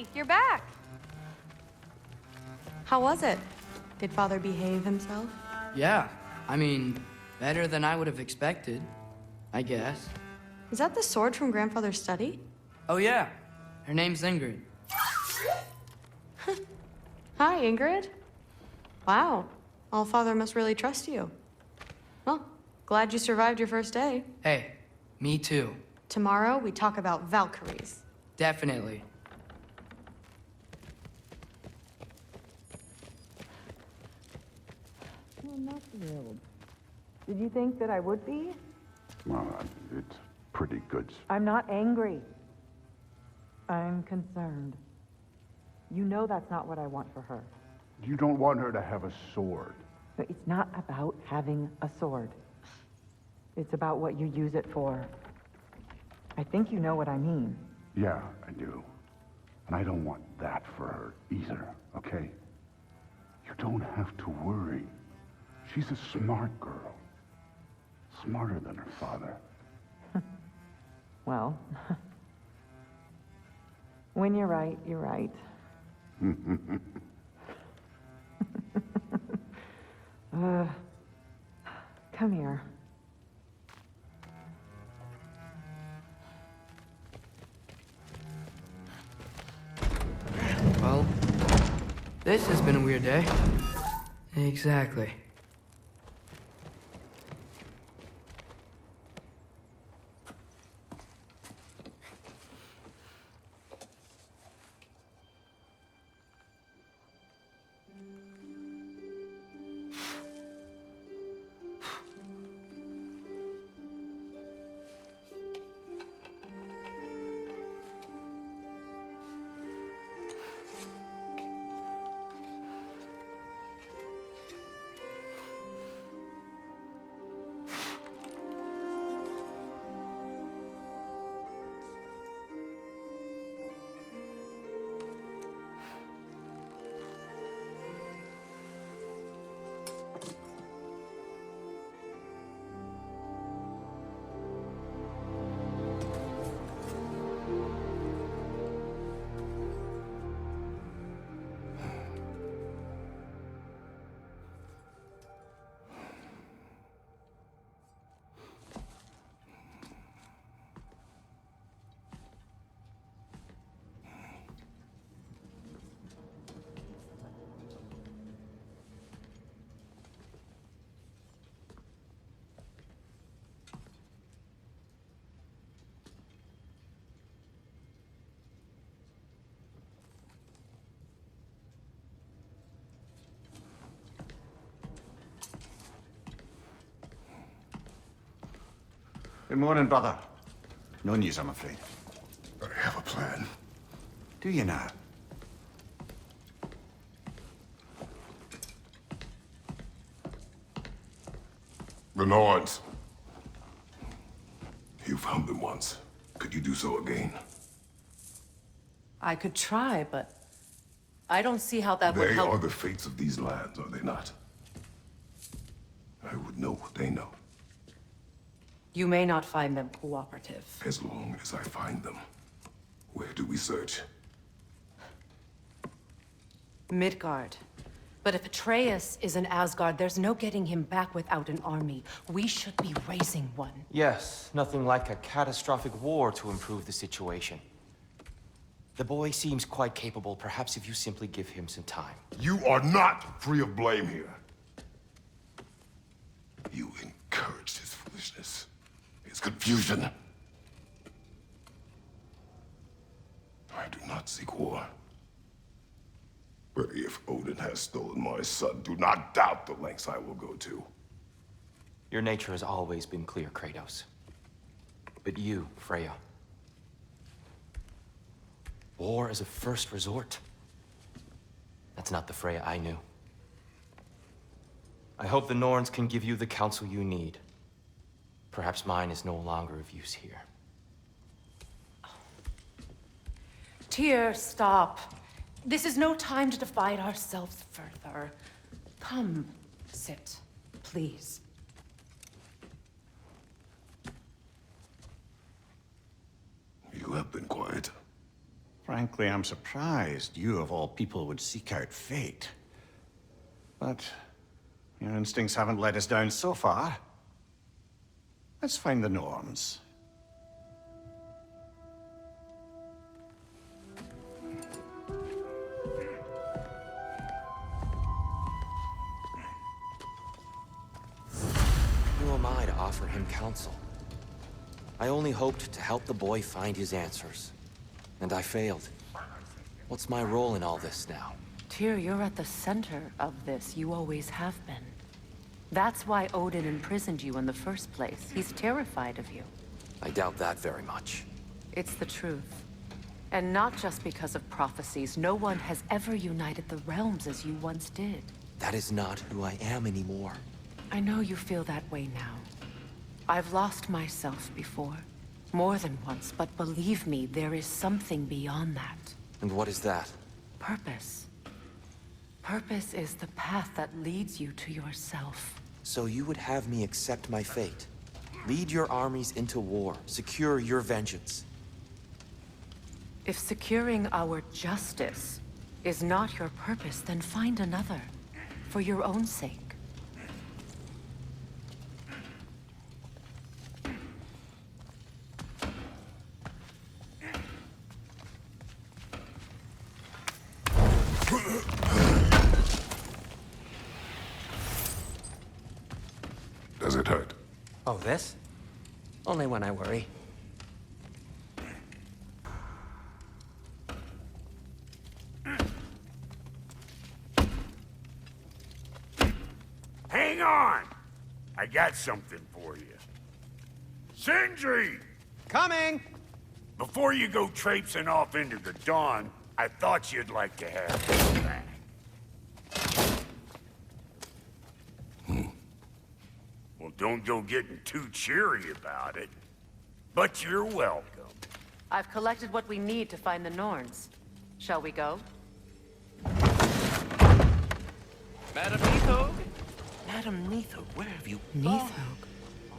Daddy, you're back! How was it? Did Father behave himself? Yeah, I mean, better than I would have expected, I guess. Is that the sword from Grandfather's study? Oh yeah, her name's Ingrid. Hi, Ingrid. Wow, Allfather must really trust you. Well, glad you survived your first day. Hey, me too. Tomorrow, we talk about Valkyries. Definitely. I'm not thrilled. Did you think that I would be? Well, it's pretty good. I'm not angry. I'm concerned. You know that's not what I want for her. You don't want her to have a sword. But it's not about having a sword. It's about what you use it for. I think you know what I mean. Yeah, I do. And I don't want that for her either, okay? You don't have to worry. She's a smart girl. Smarter than her father. Well, when you're right, you're right. Come here. Well, this has been a weird day. Exactly. Good morning, brother. No news, I'm afraid. I have a plan. Do you now? The Norns. You found them once. Could you do so again? I could try, but I don't see how that would They help. are the fates of these lands, are they not? I would know what they know, You may not find them cooperative. as long as I find them. Where do we search? Midgard. But if Atreus is in Asgard, there's no getting him back without an army. We should be raising one. Yes, nothing like a catastrophic war to improve the situation. The boy seems quite capable. Perhaps if you simply give him some time. You are not free of blame here. You encouraged his foolishness, his confusion. I do not seek war. But if Odin has stolen my son, do not doubt the lengths I will go to. Your nature has always been clear, Kratos. But you, Freya. War as a first resort. That's not the Freya I knew. I hope the Norns can give you the counsel you need. Perhaps mine is no longer of use here. Tyr, stop. This is no time to divide ourselves further. Come, sit, please. You have been quiet. Freya, Frankly, I'm surprised you of all people would seek out fate. But your instincts haven't let us down so far. Let's find the Norns. Who am I to offer him counsel? I only hoped to help the boy find his answers. And I failed. What's my role in all this now? Tyr, you're at the center of this. You always have been. That's why Odin imprisoned you in the first place. He's terrified of you. I doubt that very much. It's the truth. And not just because of prophecies. No one has ever united the realms as you once did. That is not who I am anymore. I know you feel that way now. I've lost myself before. More than once, but believe me, there is something beyond that. And what is that? Purpose. Purpose is the path that leads you to yourself. So you would have me accept my fate? Lead your armies into war, secure your vengeance. If securing our justice is not your purpose, then find another. For your own sake. Does it hurt? Oh, this? Only when I worry. Hang on! I got something for you. Sindri! Coming! Before you go traipsing off into the dawn, I thought you'd like to have this back. Well, don't go getting too cheery about it. But you're welcome. I've collected what we need to find the Norns. Shall we go? Madam Neathog? Madam Neathog, where have you gone? Neathog.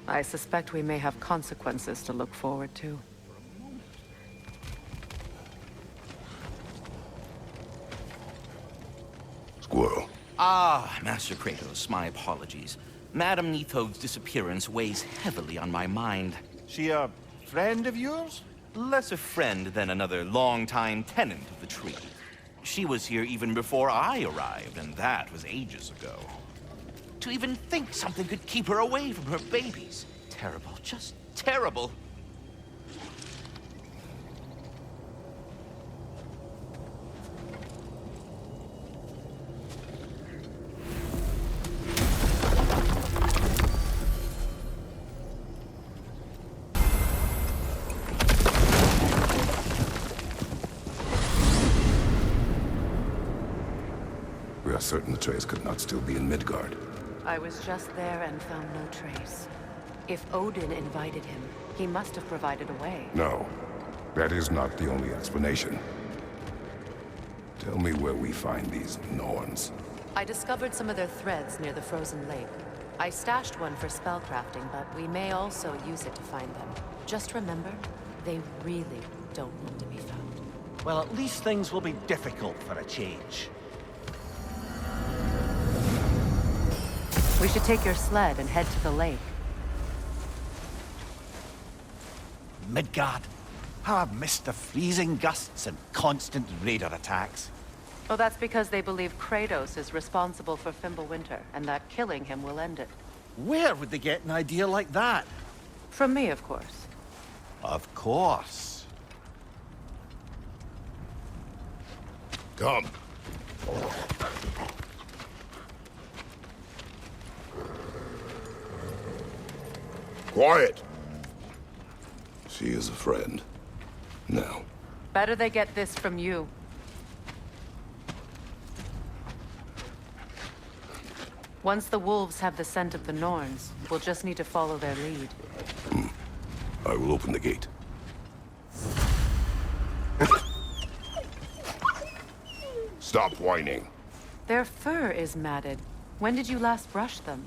I suspect we may have consequences to look forward to. Squirrel. Ah, Master Kratos, my apologies. Madam Neathog's disappearance weighs heavily on my mind. She a friend of yours? Less a friend than another longtime tenant of the tree. She was here even before I arrived, and that was ages ago. To even think something could keep her away from her babies. Terrible, just terrible. We are certain the trace could not still be in Midgard. I was just there and found no trace. If Odin invited him, he must have provided a way. No, that is not the only explanation. Tell me where we find these Norns. I discovered some of their threads near the frozen lake. I stashed one for spellcrafting, but we may also use it to find them. Just remember, they really don't need to be found. Well, at least things will be difficult for a change. We should take your sled and head to the lake. Midgard. How I've missed the freezing gusts and constant raider attacks. Oh, that's because they believe Kratos is responsible for Fimbulwinter, and that killing him will end it. Where would they get an idea like that? From me, of course. Of course. Come. Quiet! She is a friend. Now. Better they get this from you. Once the wolves have the scent of the Norns, we'll just need to follow their lead. I will open the gate. Stop whining. Their fur is matted. When did you last brush them?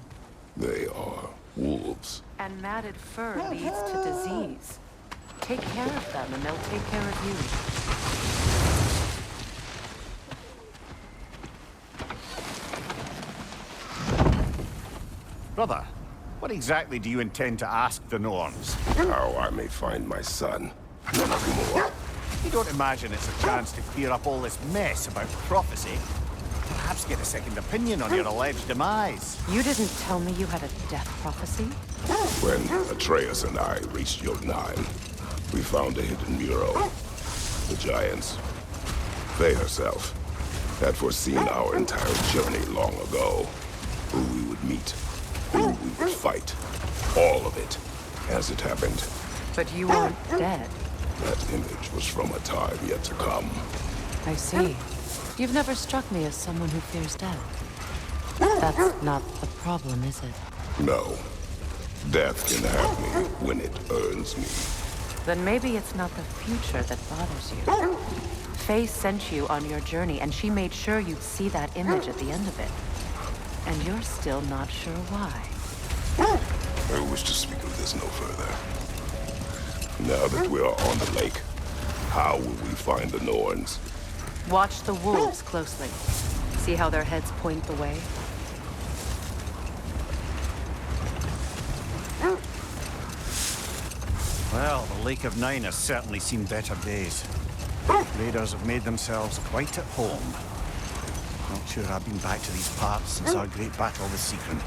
They are wolves. And matted fur leads to disease. Take care of them and they'll take care of you. What exactly do you intend to ask the Norns? How I may find my son. Nothing more. You don't imagine it's a chance to clear up all this mess about prophecy? Perhaps get a second opinion on your alleged demise. You didn't tell me you had a death prophecy? When Atreus and I reached Jotunheim, we found a hidden mural. The Giants, Faye herself, had foreseen our entire journey long ago. Who we would meet, who we would fight. All of it, as it happened. But you weren't dead. That image was from a time yet to come. I see. You've never struck me as someone who fears death. That's not the problem, is it? No. Death can have me when it earns me. Then maybe it's not the future that bothers you. Faye sent you on your journey, and she made sure you'd see that image at the end of it. And you're still not sure why. I wish to speak of this no further. Now that we are on the lake, how will we find the Norns? Watch the wolves closely. See how their heads point the way? Well, the Lake of Nine has certainly seen better days. Raiders have made themselves quite at home. Not sure I've been back to these parts since our great battle with Seacron.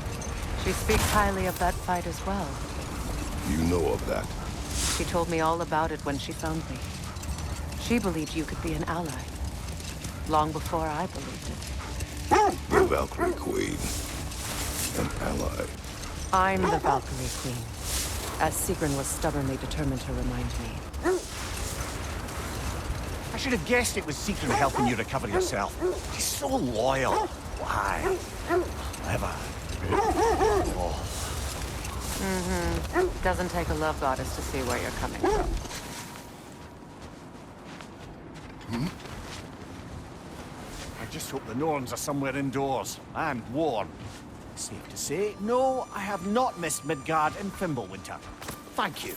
She speaks highly of that fight as well. You know of that? She told me all about it when she found me. She believed you could be an ally. Long before I believed it. The Valkyrie Queen. An ally. I'm the Valkyrie Queen, as Seacron was stubbornly determined to remind me. I should have guessed it was Seacron helping you recover yourself. He's so loyal. Why? Clever. Oh. Doesn't take a love goddess to see where you're coming from. I just hope the Norns are somewhere indoors and warm. Safe to say, no, I have not missed Midgard and Fimbulwinter. Thank you.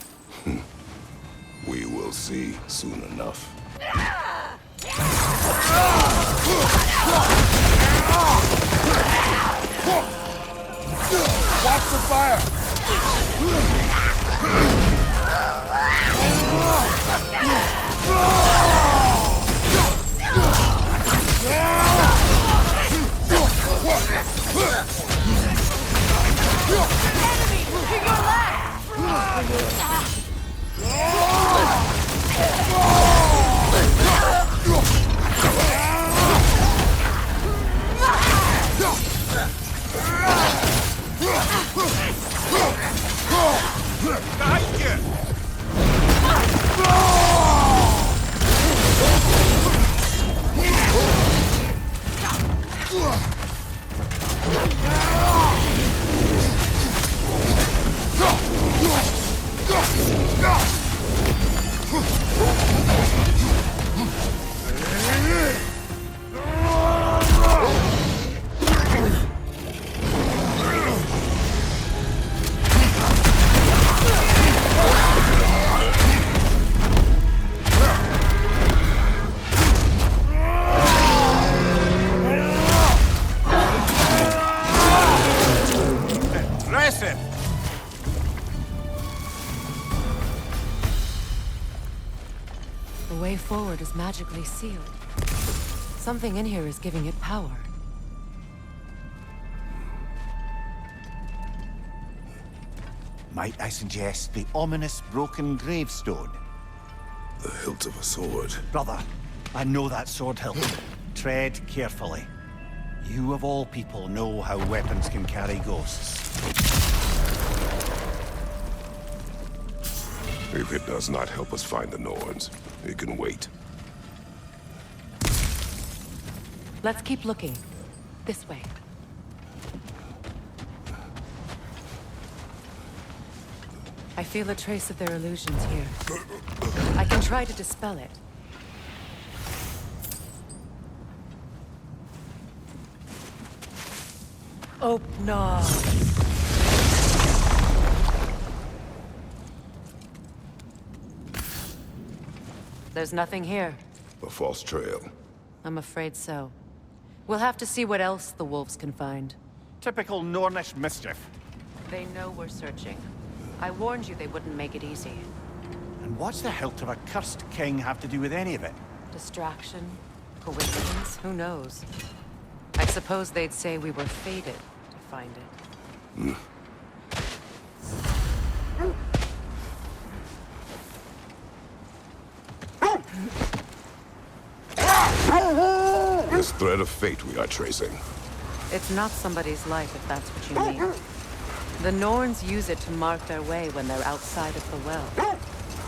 We will see soon enough. Watch the fire! The way forward is magically sealed. Something in here is giving it power. Might I suggest the ominous broken gravestone? The hilt of a sword. Brother, I know that sword hilt. Tread carefully. You of all people know how weapons can carry ghosts. If it does not help us find the Norns, it can wait. Let's keep looking. This way. I feel a trace of their illusions here. I can try to dispel it. Open up. There's nothing here. A false trail. I'm afraid so. We'll have to see what else the wolves can find. Typical Nornish mischief. They know we're searching. I warned you they wouldn't make it easy. And what's the hilt of a cursed king have to do with any of it? Distraction? Coincidence? Who knows? I suppose they'd say we were fated to find it. This thread of fate we are tracing. It's not somebody's life, if that's what you mean. The Norns use it to mark their way when they're outside of the well.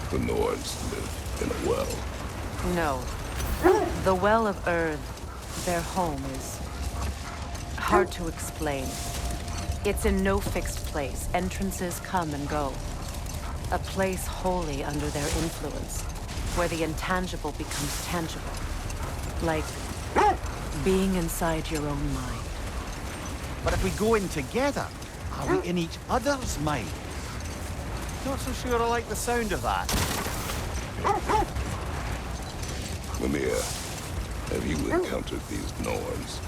The Norns live in a well. No. The Well of Earth, their home, is hard to explain. It's in no fixed place. Entrances come and go. A place wholly under their influence, where the intangible becomes tangible. Like being inside your own mind. But if we go in together, are we in each other's mind? Not so sure I like the sound of that. Mimir, have you encountered these Norns?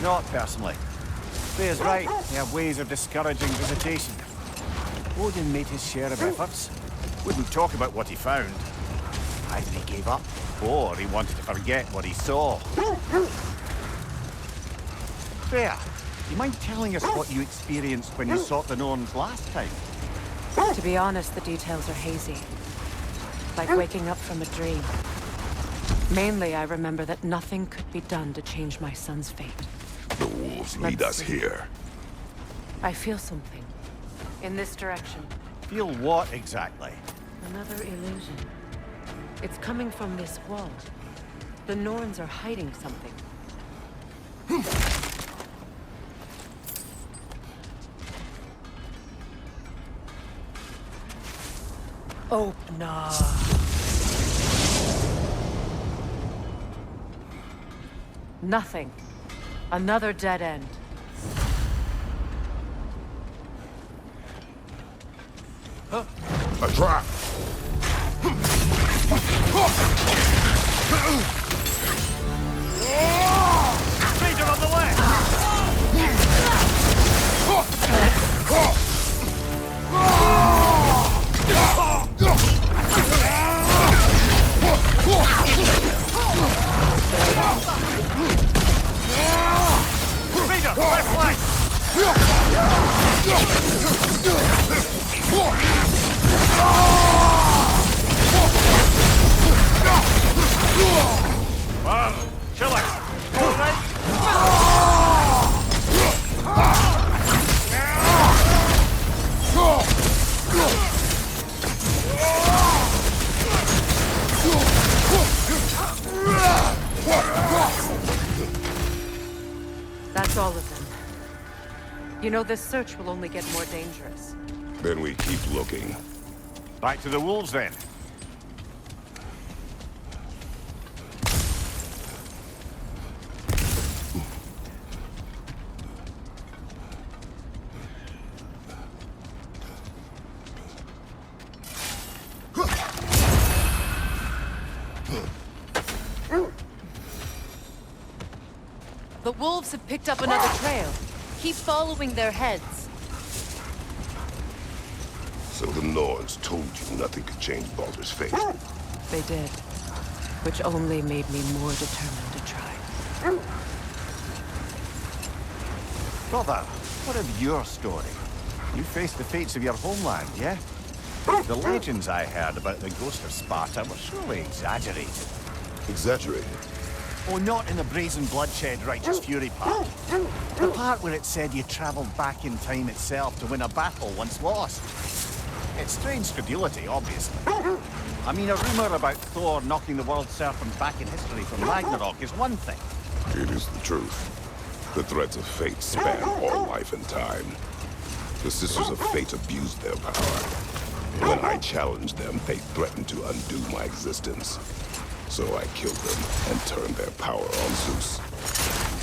Not personally. Freya's right. They have ways of discouraging visitation. Odin made his share of efforts. Wouldn't talk about what he found. Either he gave up, or he wanted to forget what he saw. Freya, do you mind telling us what you experienced when you sought the Norns last time? To be honest, the details are hazy. Like waking up from a dream. Mainly, I remember that nothing could be done to change my son's fate. The wolves lead us here. I feel something. In this direction. Feel what exactly? Another illusion. It's coming from this wall. The Norns are hiding something. Oh, no. Nothing. Another dead end. A trap! Stranger on the left! Stranger, left flank! Well, chill it. All right. That's all of them. You know, this search will only get more dangerous. Then we keep looking. Back to the wolves, then. The wolves have picked up another trail. Keep following their heads. So the Norns told you nothing could change Baldur's fate. They did. Which only made me more determined to try. Brother, what of your story? You faced the fates of your homeland, yeah? The legends I heard about the ghost of Sparta were surely exaggerated. Exaggerated? Oh, not in the brazen bloodshed righteous fury part. The part where it said you travelled back in time itself to win a battle once lost. It's strange credulity, obviously. I mean, a rumour about Thor knocking the world serpent back in history from Ragnarok is one thing. It is the truth. The threads of fate span all life and time. The Sisters of Fate abused their power. When I challenged them, they threatened to undo my existence. So I killed them and turned their power on Zeus.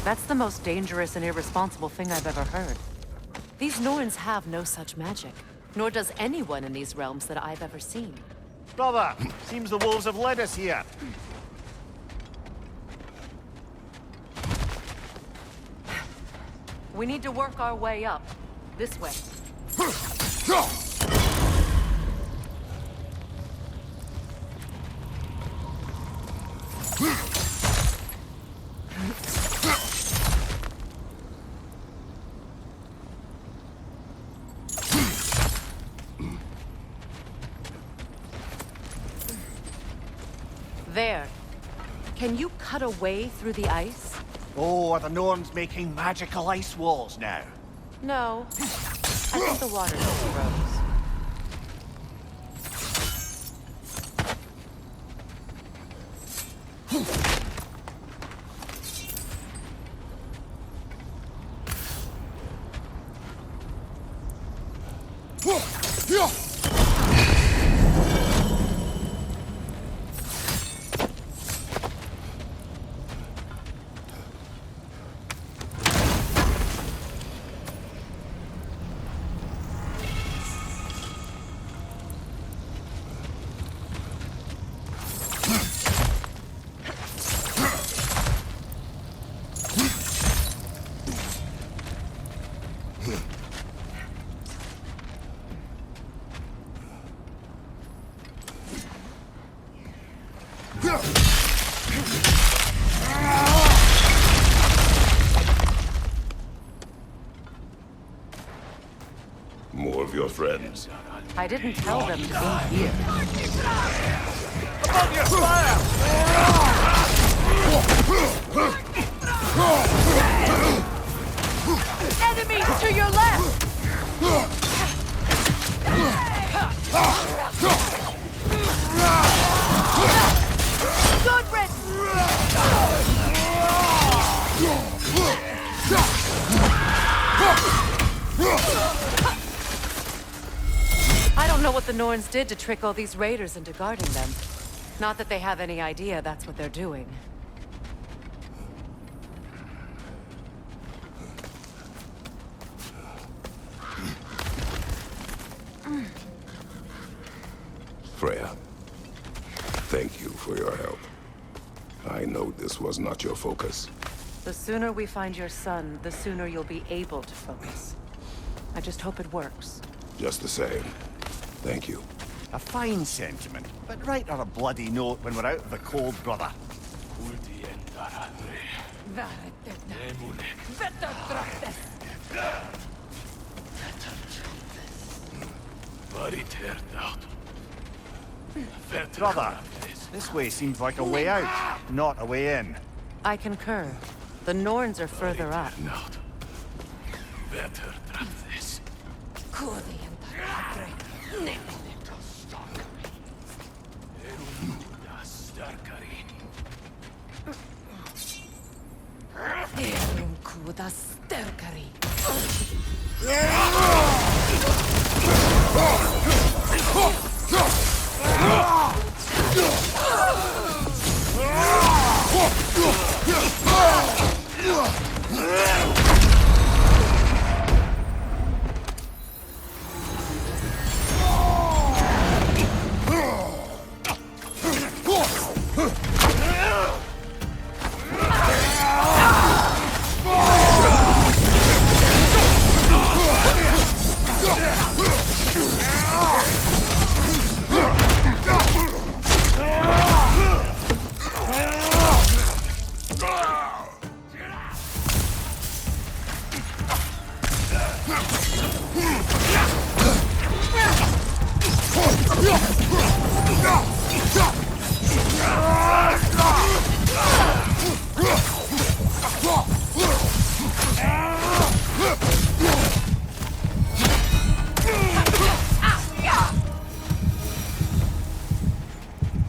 That's the most dangerous and irresponsible thing I've ever heard. These Norns have no such magic. Nor does anyone in these realms that I've ever seen. Brother, seems the wolves have led us here. We need to work our way up. This way. There. Can you cut a way through the ice? Oh, are the Norns making magical ice walls now? No. I think the water just froze. More of your friends. I didn't tell them to be here. Above your fire! Enemies to your left! Good I don't know what the Norns did to trick all these raiders into guarding them. Not that they have any idea that's what they're doing. Freya, thank you for your help. I know this was not your focus. The sooner we find your son, the sooner you'll be able to focus. I just hope it works. Just the same, thank you. A fine sentiment, but write her a bloody note when we're out of the cold, brother. Brother, this way seems like a way out, not a way in. I concur. The Norns are further up.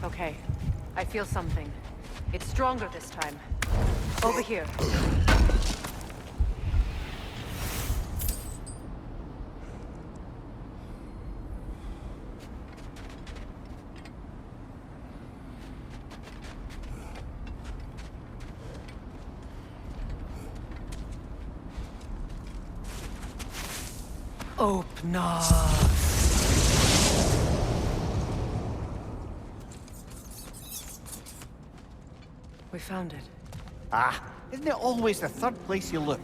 Okay, I feel something. It's stronger this time. Over here. Open up. We found it. Ah, isn't it always the third place you look?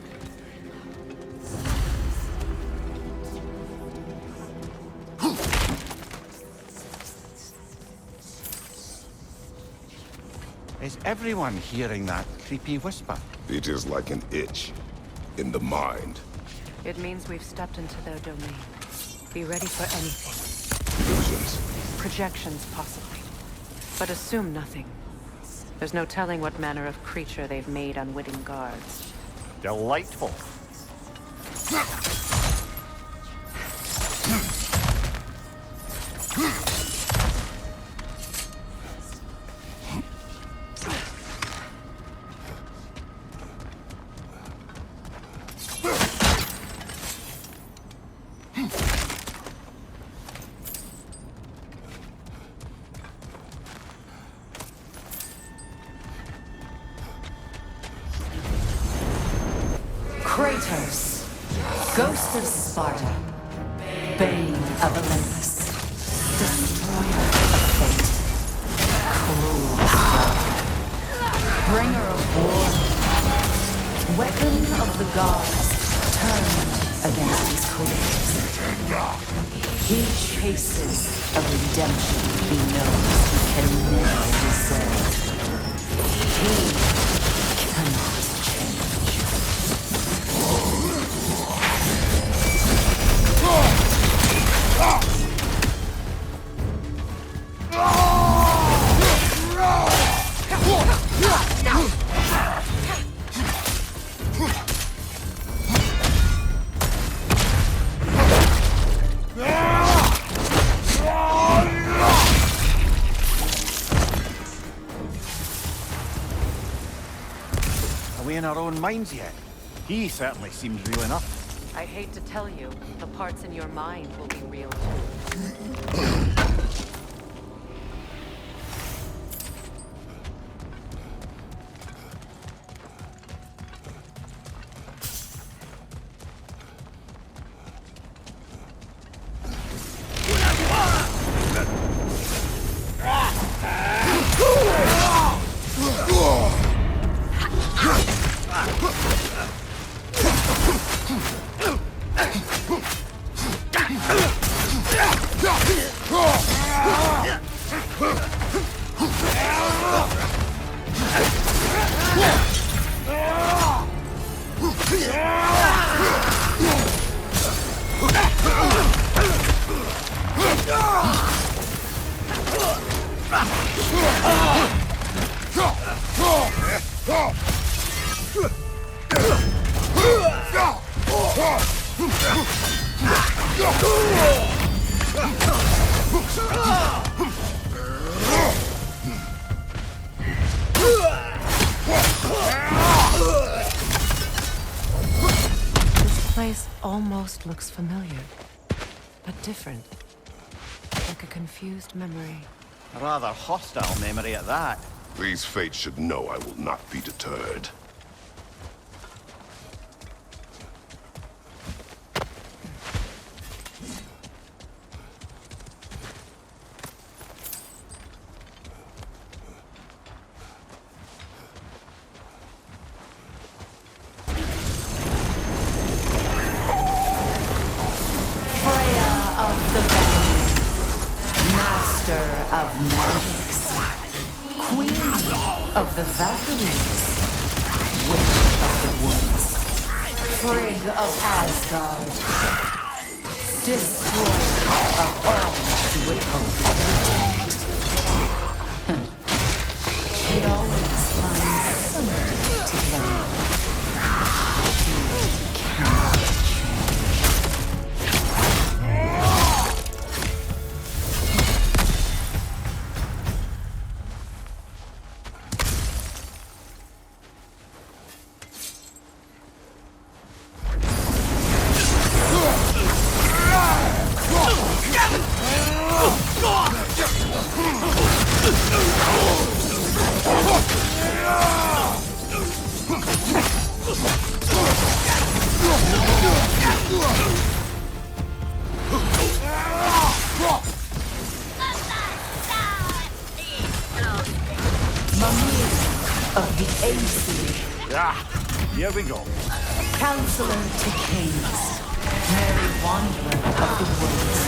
Is everyone hearing that creepy whisper? It is like an itch in the mind. It means we've stepped into their domain. Be ready for anything. Illusions. Projections, possibly. But assume nothing. There's no telling what manner of creature they've made unwitting guards. Delightful. Kratos, Ghost of Sparta, Bane of Olympus, Destroyer of Fate, Cruel Star, Bringer of War, Weapon of the Gods turned against his creators. He chases a redemption he knows he can never deserve. He cannot change. Are we in our own minds yet? He certainly seems real enough. I hate to tell you, the parts in your mind will be real too. This place almost looks familiar, but different. Like a confused memory. A rather hostile memory at that. These fates should know I will not be deterred. Of the Valkyries, Witch of the Woods, Frigg of Asgard, Destroyer of all who would hope to protect. She always finds something to blame. She cannot of the AC. Here we go. Counselor to Kings, Merry Wanderer of the Woods,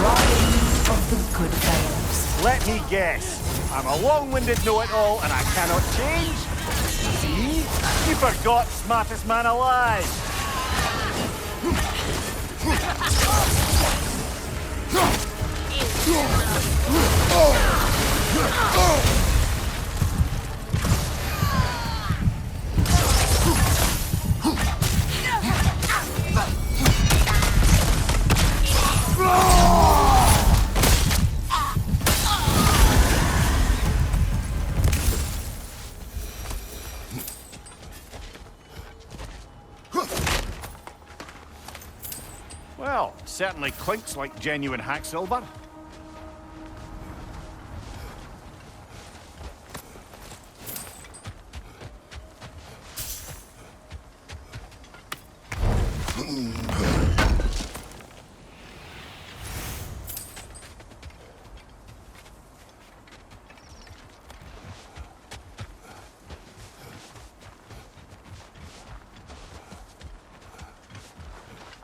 Robin of the Good Fellows. Let me guess. I'm a long-winded know-it-all, and I cannot change. See? You forgot smartest man alive. Well, certainly clinks like genuine hack silver.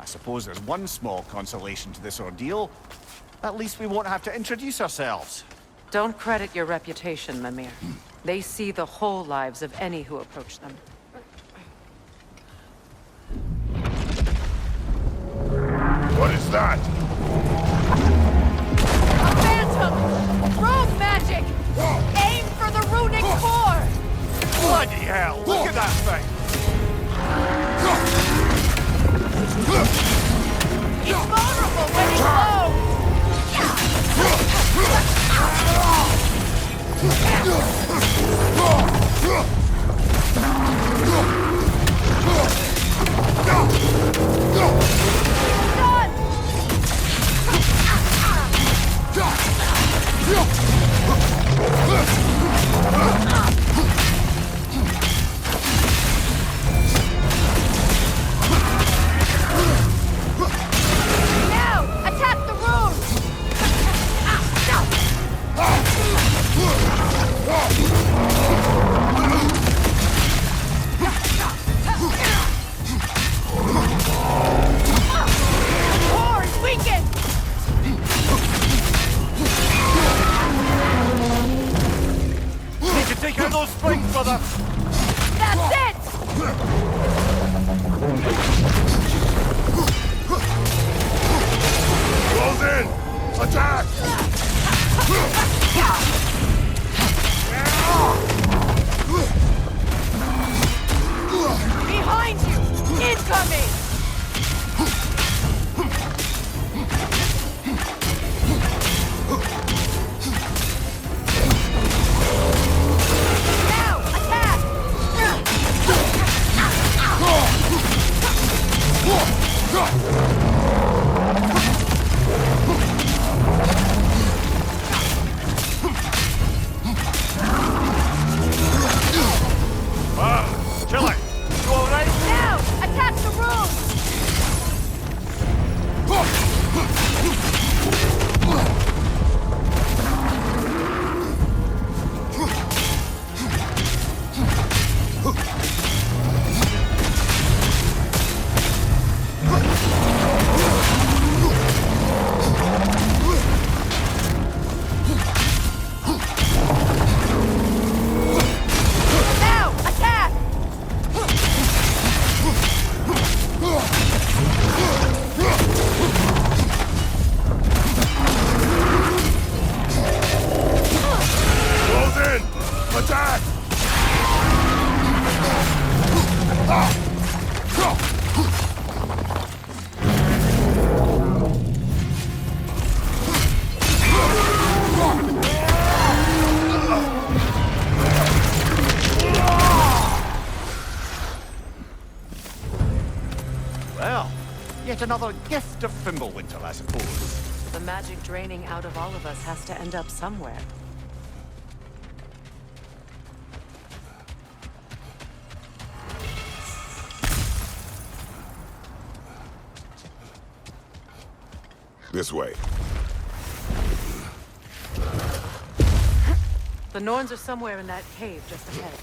I suppose there's one small consolation to this ordeal. At least we won't have to introduce ourselves. Don't credit your reputation, Mimir. They see the whole lives of any who approach them. What is that? A phantom! Rogue magic! Aim for the runic core! Bloody hell, look at that thing! It's vulnerable when it's low! Now, attack the rune! Core is weakened! Need to take out those spikes, brother! That's it! Close in! Attack! Behind you! Incoming! Now, attack! Chill it! You alright? Now, attack the rune! Now, attack! Close in! Attack! Well, yet another gift of Fimbulwinter, I suppose. The magic draining out of all of us has to end up somewhere. This way. The Norns are somewhere in that cave just ahead.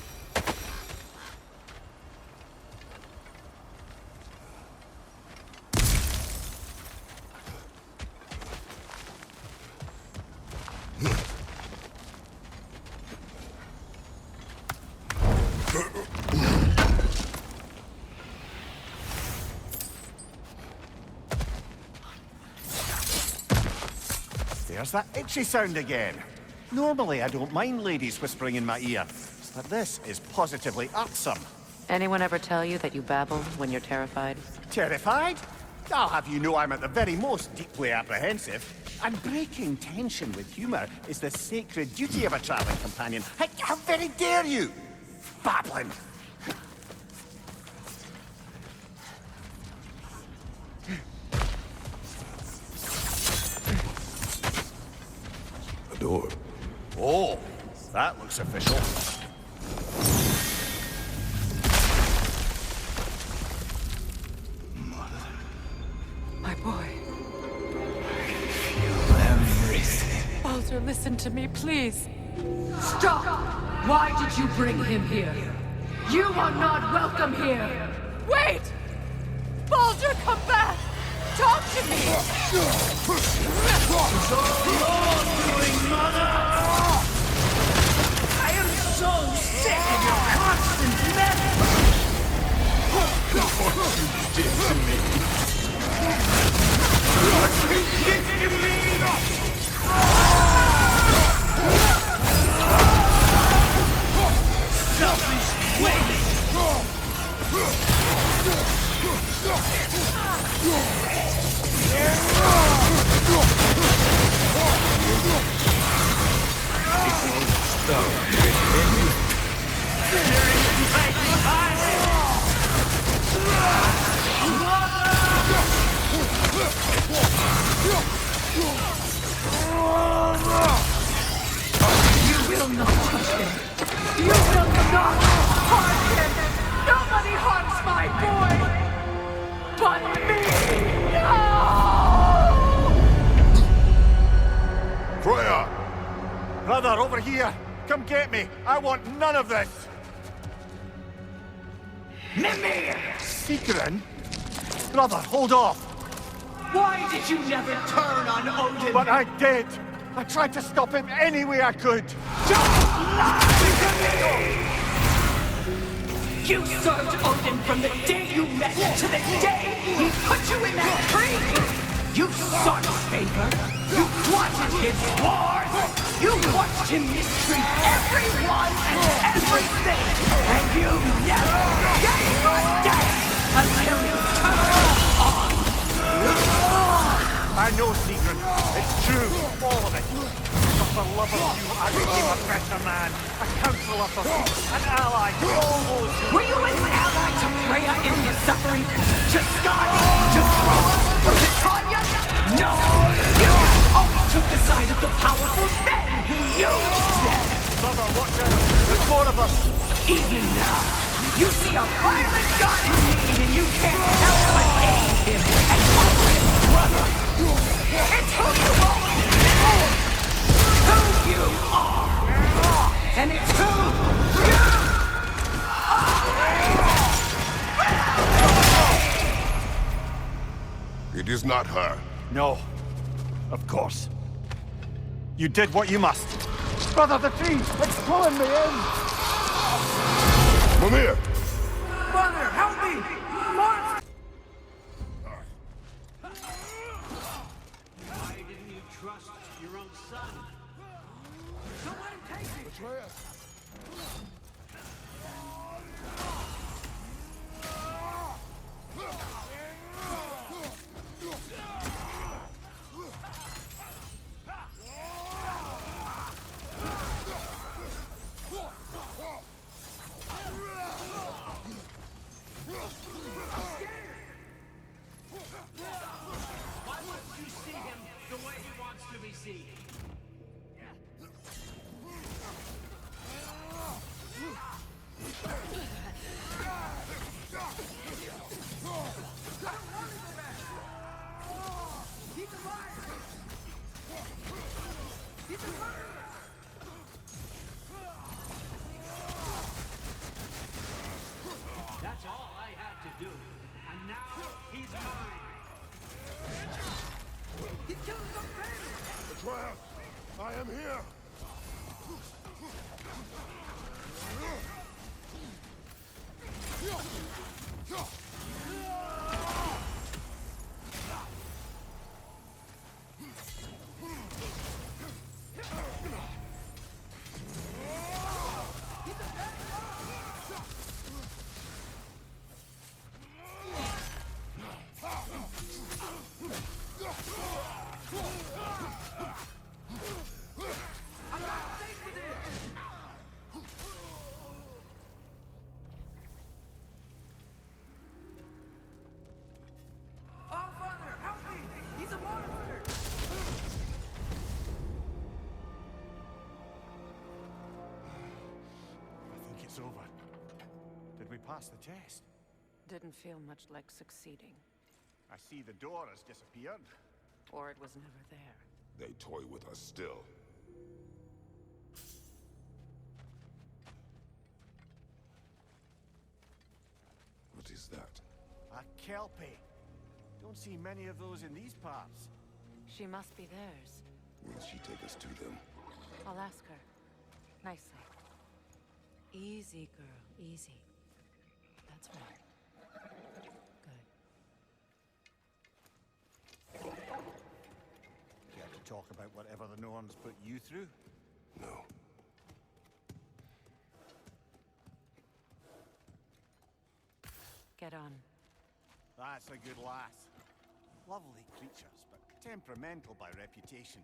There's that itchy sound again. Normally, I don't mind ladies whispering in my ear, but this is positively irksome. Anyone ever tell you that you babble when you're terrified? Terrified? I'll have you know I'm at the very most deeply apprehensive. And breaking tension with humor is the sacred duty of a traveling companion. How very dare you! Babbling! A door. Oh, that looks official. My boy. Feel everything. Baldur, listen to me, please. Stop! Why did you bring him here? You are not welcome here! Wait! Baldur, come back! Talk to me! It's all your doing, Mother! I am so sick of your constant menace! What you did to me! What you did to me! Selfish waste! You will not touch him. You will not harm him. Nobody harms my boy. But me. No! Freya! Brother, over here! Come get me! I want none of this! Mimir! Secret? Brother, hold off! Why did you never turn on Odin? But I did! I tried to stop him any way I could! Don't lie to me! You served Odin from the day you met to the day he put you in that tree! You sought favor! You wanted his wars! You watched him mistreat everyone and everything! And you never gave a damn until you turned on! I know, Secret. It's true. All of it. But for love of you, I became a better man. A counselor for me. An ally to all those who... Were you an ally to Freya in his suffering? To Skadi? To Groa? Or to Tanya? No! You always took the side of the powerful men who you said! Brother, watch out. There's more of us. Even now, you see a violent god in need and you can't help but aid him and call him brother! It's who you always been! Who you are! And it's who you are! It is not her. No. Of course. You did what you must. Brother, the tree! It's pulling me in! Mimir! Mother, help me! Mark! Why didn't you trust your own son? Don't let him take me! Atreus! Why wouldn't you see him the way he wants to be seen? That's all I had to do. And now he's mine. He killed the baby! Atreus! I am here! It's over. Did we pass the test? Didn't feel much like succeeding. I see the door has disappeared. Or it was never there. They toy with us still. What is that? A Kelpie. Don't see many of those in these parts. She must be theirs. Will she take us to them? I'll ask her. Nicely. Easy, girl. Easy. That's right. Good. Care to talk about whatever the Norns put you through? No. Get on. That's a good lass. Lovely creatures, but temperamental by reputation.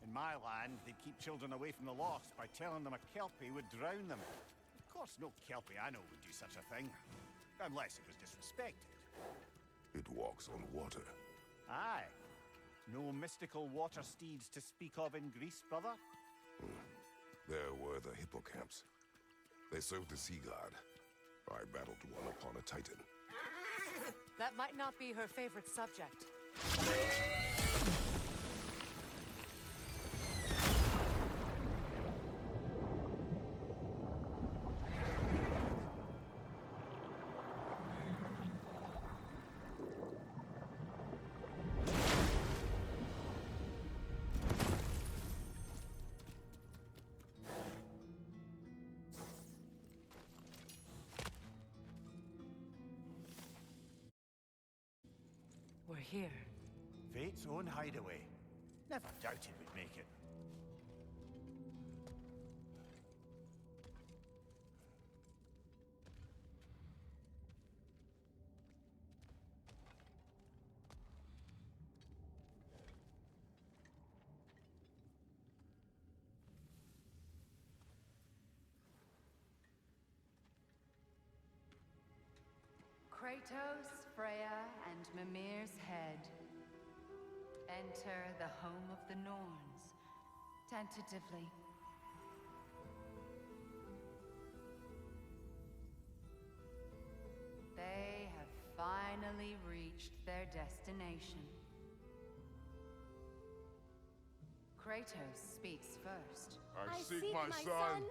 In my land, they'd keep children away from the lost by telling them a Kelpie would drown them. Of course, no Kelpie I know would do such a thing. Unless it was disrespected. It walks on water. Aye. No mystical water steeds to speak of in Greece, brother? There were the hippocamps. They served the sea god. I battled one upon a titan. That might not be her favorite subject. We're here. Fate's own hideaway. Never doubted we'd make it. Kratos, Freya, and Mimir's head. Enter the home of the Norns, tentatively. They have finally reached their destination. Kratos speaks first. I seek my son.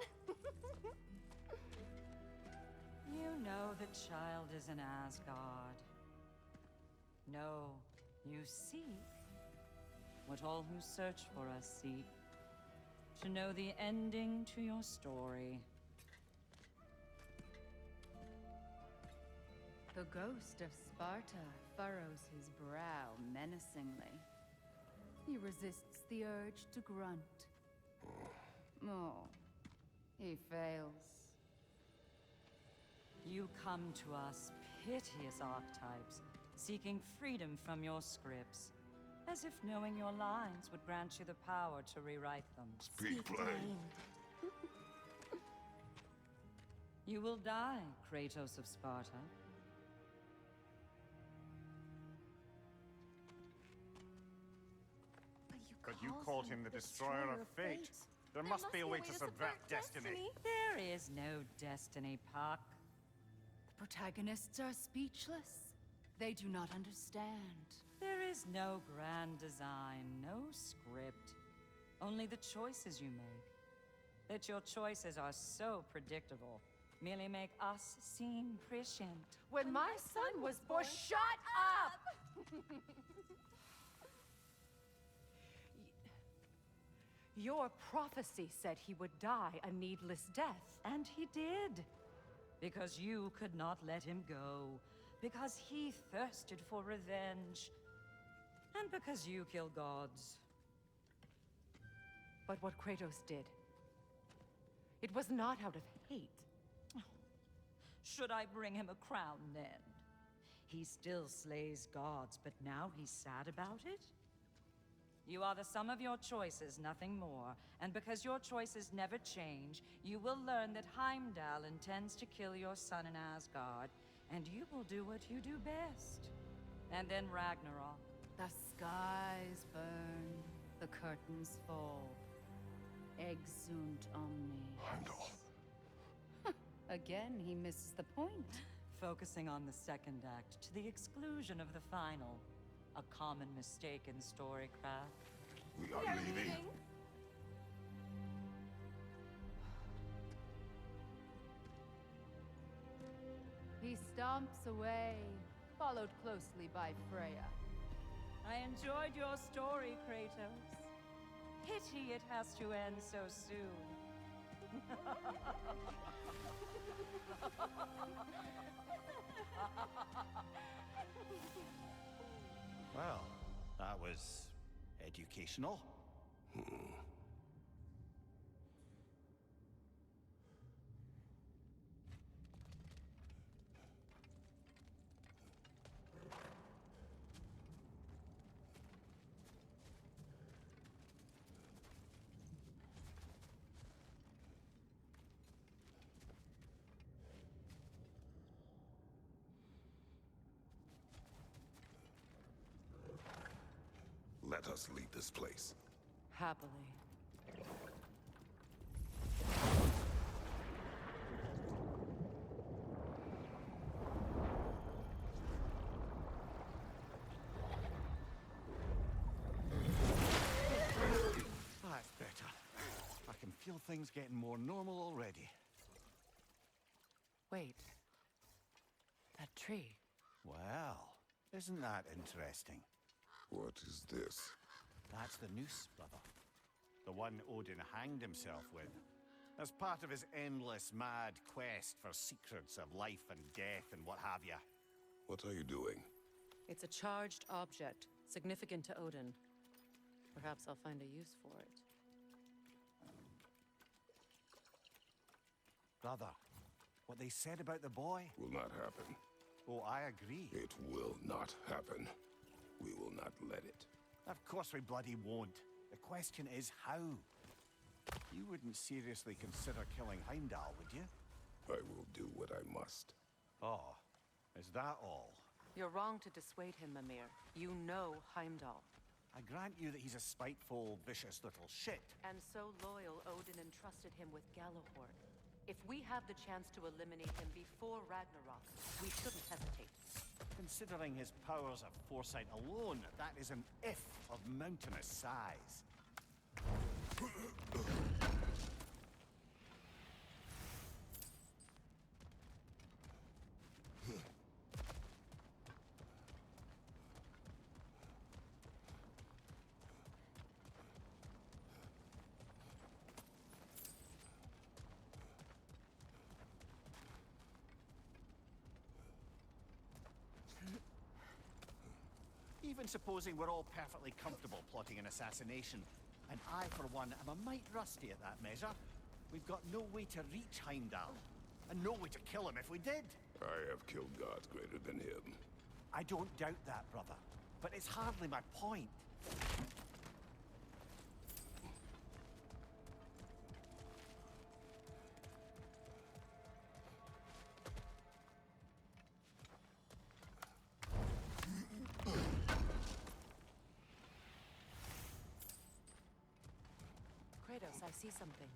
You know the child is in Asgard. No, you seek what all who search for us seek. To know the ending to your story. The ghost of Sparta furrows his brow menacingly. He resists the urge to grunt. Oh, he fails. You come to us, piteous archetypes, seeking freedom from your scripts. As if knowing your lines would grant you the power to rewrite them. Speak plain. You will die, Kratos of Sparta. But you called him the Destroyer of Fate. There must be a way to subvert destiny. There is no destiny, Puck. The protagonists are speechless. They do not understand. There is no grand design, no script. Only the choices you make. That your choices are so predictable merely make us seem prescient. When my son was born, shut up! Your prophecy said he would die a needless death. And he did. Because you could not let him go. Because he thirsted for revenge. And because you kill gods. But what Kratos did, it was not out of hate. Should I bring him a crown then? He still slays gods, but now he's sad about it? You are the sum of your choices, nothing more. And because your choices never change, you will learn that Heimdall intends to kill your son in Asgard, and you will do what you do best. And then Ragnarok. The skies burn, the curtains fall. Exunt omnes. Heimdall. Again, he misses the point. Focusing on the second act to the exclusion of the final. A common mistake in storycraft. We are leaving. He stomps away, followed closely by Freya. I enjoyed your story, Kratos. Pity it has to end so soon. Well, that was educational. Let us leave this place. Happily. That's better. I can feel things getting more normal already. Wait. That tree. Well, isn't that interesting? What is this? That's the noose, brother. The one Odin hanged himself with. As part of his endless, mad quest for secrets of life and death and what have you. What are you doing? It's a charged object, significant to Odin. Perhaps I'll find a use for it. Brother, what they said about the boy? Will not happen. Oh, I agree. It will not happen. We will not let it. Of course we bloody won't. The question is how? You wouldn't seriously consider killing Heimdall, would you? I will do what I must. Oh, is that all? You're wrong to dissuade him, Mimir. You know Heimdall. I grant you that he's a spiteful, vicious little shit. And so loyal, Odin entrusted him with Gjallarhorn. If we have the chance to eliminate him before Ragnarok, we shouldn't hesitate. Considering his powers of foresight alone, that is an if of mountainous size. Even supposing we're all perfectly comfortable plotting an assassination, and I, for one, am a mite rusty at that measure, we've got no way to reach Heimdall, and no way to kill him if we did. I have killed gods greater than him. I don't doubt that, brother, but it's hardly my point. Kratos, I see something.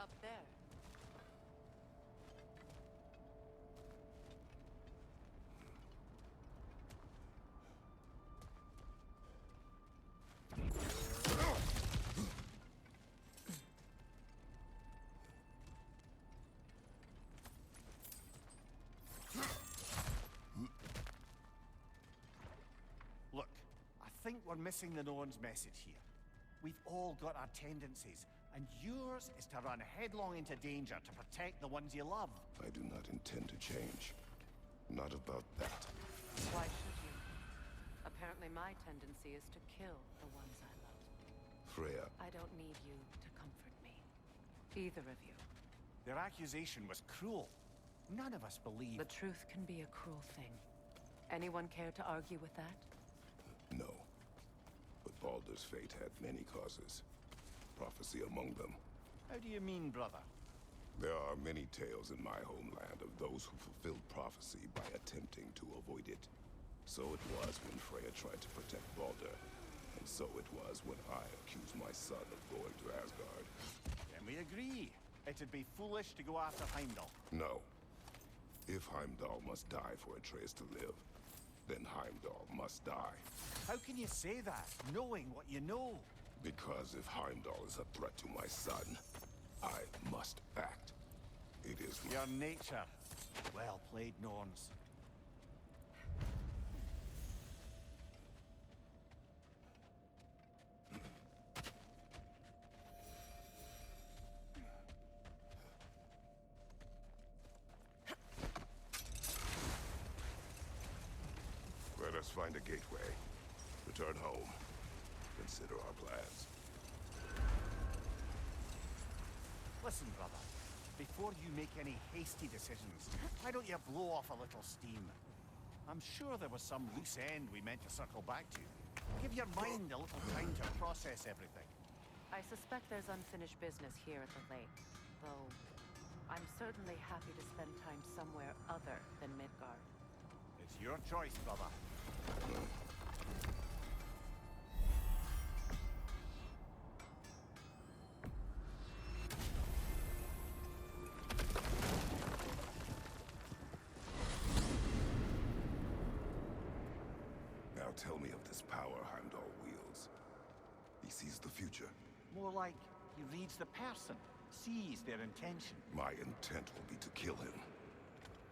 Up there. Look, I think we're missing the Norn's message here. We've all got our tendencies, and yours is to run headlong into danger to protect the ones you love. I do not intend to change. Not about that. Why should you? Apparently my tendency is to kill the ones I love. Freya. I don't need you to comfort me. Either of you. Their accusation was cruel. None of us believe... The truth can be a cruel thing. Anyone care to argue with that? No. But Baldur's fate had many causes. Prophecy among them. How do you mean, brother? There are many tales in my homeland of those who fulfilled prophecy by attempting to avoid it. So it was when Freya tried to protect Baldur, and So it was when I accused my son of going to Asgard. Then we agree. It'd be foolish to go after Heimdall. No. If Heimdall must die for Atreus to live, then Heimdall must die. How can you say that, knowing what you know? Because if Heimdall is a threat to my son, I must act. It is your nature. Well played, Norns. Let us find a gateway. Return home. Consider our plans. Listen, brother. Before you make any hasty decisions, why don't you blow off a little steam? I'm sure there was some loose end we meant to circle back to. Give your mind a little time to process everything. I suspect there's unfinished business here at the lake, though I'm certainly happy to spend time somewhere other than Midgard. It's your choice, brother. Now tell me of this power Heimdall wields. He sees the future. More like he reads the person, sees their intention. My intent will be to kill him.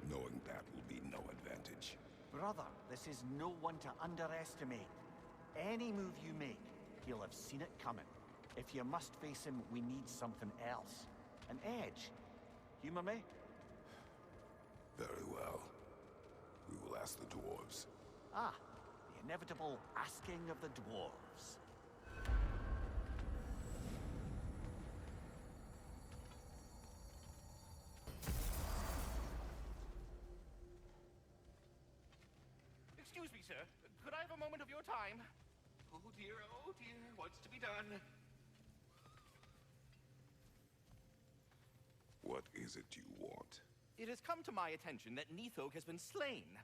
Knowing that will be no advantage. Brother, this is no one to underestimate. Any move you make, he'll have seen it coming. If you must face him, we need something else. An edge. Humor me? Very well. We will ask the dwarves. Ah, the inevitable asking of the dwarves. Excuse me, sir. Could I have a moment of your time? Oh dear, what's to be done? What is it you want? It has come to my attention that Nithog has been slain,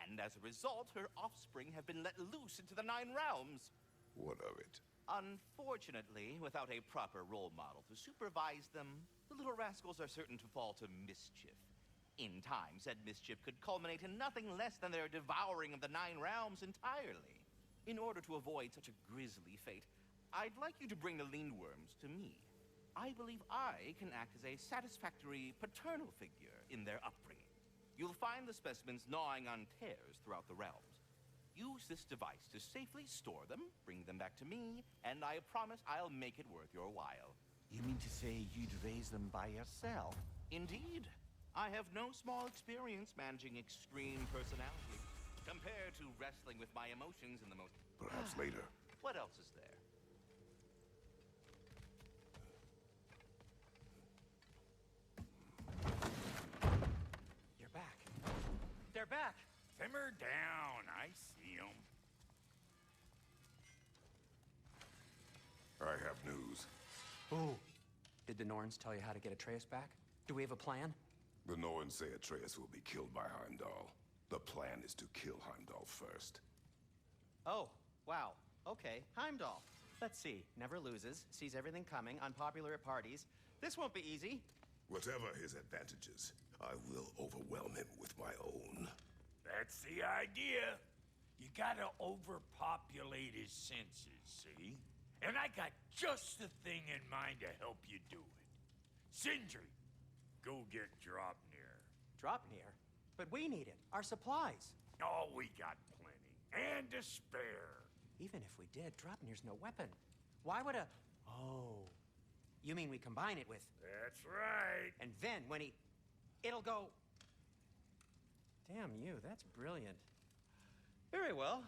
and as a result, her offspring have been let loose into the Nine Realms. What of it? Unfortunately, without a proper role model to supervise them, the little rascals are certain to fall to mischief. In time, said mischief could culminate in nothing less than their devouring of the Nine Realms entirely. In order to avoid such a grisly fate, I'd like you to bring the Lindworms to me. I believe I can act as a satisfactory paternal figure in their upbringing. You'll find the specimens gnawing on tears throughout the realms. Use this device to safely store them, bring them back to me, and I promise I'll make it worth your while. You mean to say you'd raise them by yourself? Indeed. I have no small experience managing extreme personality, compared to wrestling with my emotions in the most... Perhaps later. What else is there? You're back. They're back. Simmer down. I see them. I have news. Ooh. Did the Norns tell you how to get Atreus back? Do we have a plan? The Norns say Atreus will be killed by Heimdall. The plan is to kill Heimdall first. Oh, wow. Okay, Heimdall. Let's see. Never loses, sees everything coming, unpopular at parties. This won't be easy. Whatever his advantages, I will overwhelm him with my own. That's the idea. You gotta overpopulate his senses, see? And I got just the thing in mind to help you do it. Sindri, go get Dropnir. Dropnir? But we need it. Our supplies. Oh, we got plenty. And to spare. Even if we did, Dropnir's no weapon. Why would a... Oh. You mean we combine it with... That's right. And then when he... It'll go... Damn you, that's brilliant. Very well.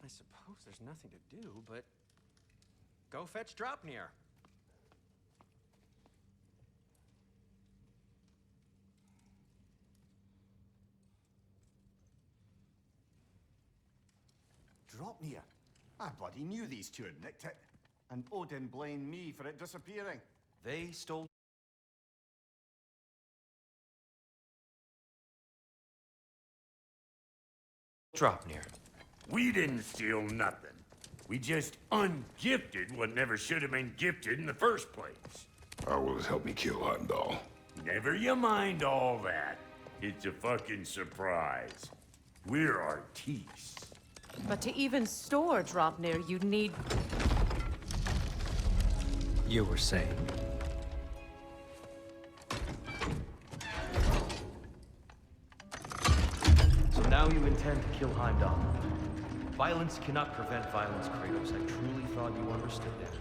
I suppose there's nothing to do, but... Go fetch Dropnir. Dropnir? I bloody knew these two had nicked it. And Odin blamed me for it disappearing. They stole... Dropnir. We didn't steal nothing. We just ungifted what never should have been gifted in the first place. How will it help me kill Heimdall? Never you mind all that. It's a fucking surprise. We're artistes. But to even store Draupnir, you'd need... You were saying? So now you intend to kill Heimdall. Violence cannot prevent violence, Kratos. I truly thought you understood that.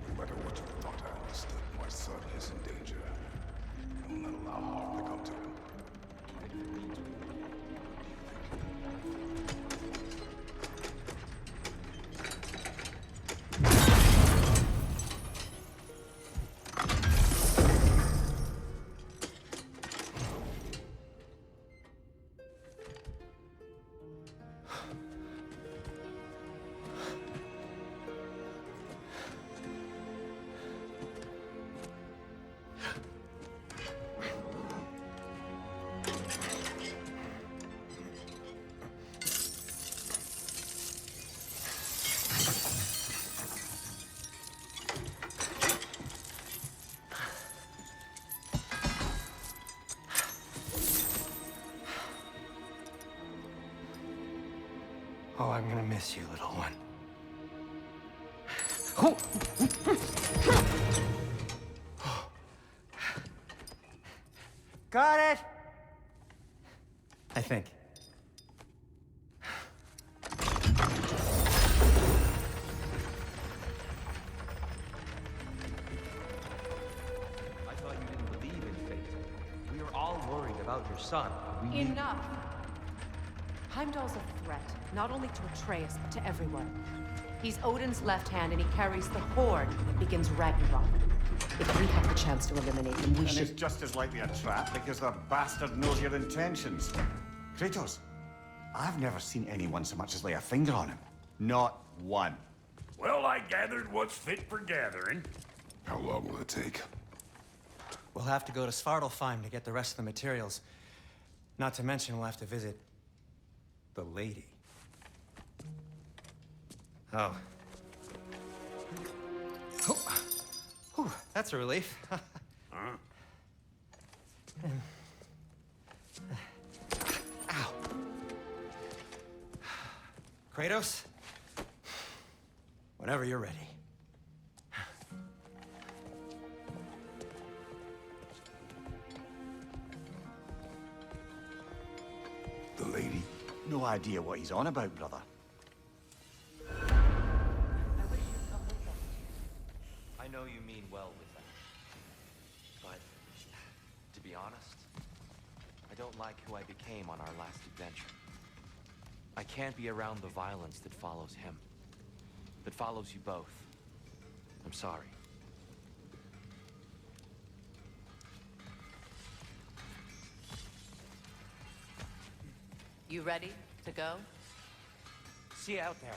No matter what you thought I understood, my son is in danger. I will not allow harm to come to him. Oh, I'm gonna miss you, little one. Got it! I think. I thought you didn't believe in fate. We are all worried about your son. We Enough! Heimdall's a threat, not only to Atreus, but to everyone. He's Odin's left hand, and he carries the Horde that begins Ragnarok. If we have the chance to eliminate him, we And should... it's just as likely a trap because the bastard knows your intentions. Kratos, I've never seen anyone so much as lay a finger on him. Not one. Well, I gathered what's fit for gathering. How long will it take? We'll have to go to Svartalfheim to get the rest of the materials. Not to mention we'll have to visit the lady. Oh. Whew, that's a relief. Huh? Ow. Kratos? Whenever you're ready. The lady? No idea what he's on about, brother. I know you mean well with that. But, to be honest, I don't like who I became on our last adventure. I can't be around the violence that follows him. That follows you both. I'm sorry. You ready to go? See you out there.